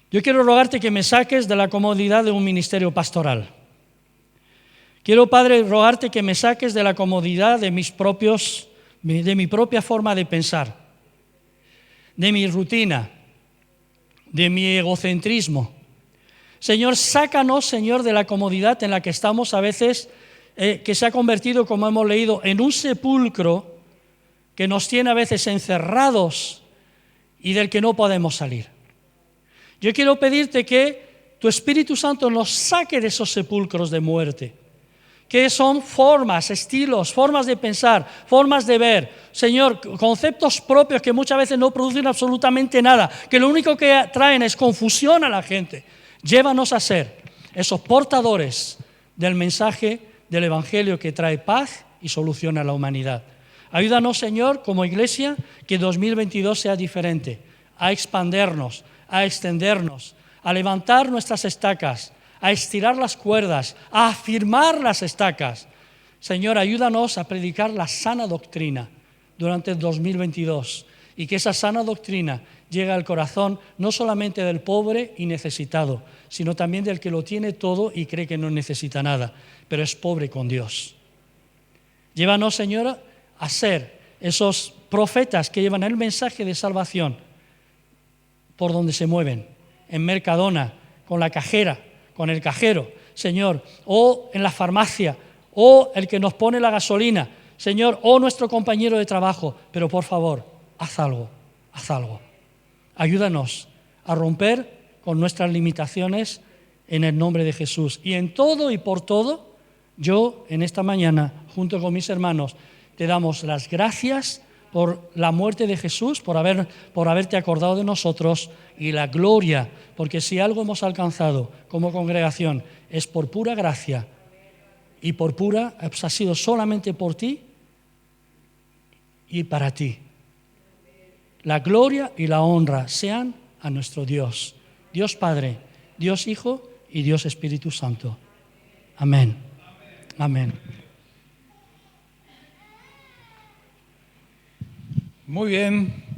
Yo quiero rogarte que me saques de la comodidad de un ministerio pastoral. Quiero, Padre, rogarte que me saques de la comodidad de mi propia forma de pensar, de mi rutina, de mi egocentrismo. Señor, sácanos, Señor, de la comodidad en la que estamos a veces, que se ha convertido, como hemos leído, en un sepulcro que nos tiene a veces encerrados y del que no podemos salir. Yo quiero pedirte que tu Espíritu Santo nos saque de esos sepulcros de muerte, que son formas, estilos, formas de pensar, formas de ver. Señor, conceptos propios que muchas veces no producen absolutamente nada, que lo único que traen es confusión a la gente. Llévanos a ser esos portadores del mensaje del Evangelio que trae paz y solución a la humanidad. Ayúdanos, Señor, como iglesia, que 2022 sea diferente, a expandernos, a extendernos, a levantar nuestras estacas, a estirar las cuerdas, a afirmar las estacas. Señor, ayúdanos a predicar la sana doctrina durante el 2022 y que esa sana doctrina llegue al corazón no solamente del pobre y necesitado, sino también del que lo tiene todo y cree que no necesita nada, pero es pobre con Dios. Llévanos, Señor, a ser esos profetas que llevan el mensaje de salvación por donde se mueven, en Mercadona, con la cajera, con el cajero, Señor, o en la farmacia, o el que nos pone la gasolina, Señor, o nuestro compañero de trabajo, pero por favor, haz algo. Ayúdanos a romper con nuestras limitaciones en el nombre de Jesús. Y en todo y por todo, yo en esta mañana, junto con mis hermanos, te damos las gracias por la muerte de Jesús, por haberte acordado de nosotros, y la gloria, porque si algo hemos alcanzado como congregación es por pura gracia y ha sido solamente por ti y para ti. La gloria y la honra sean a nuestro Dios, Dios Padre, Dios Hijo y Dios Espíritu Santo. Amén. Amén.
Muy bien.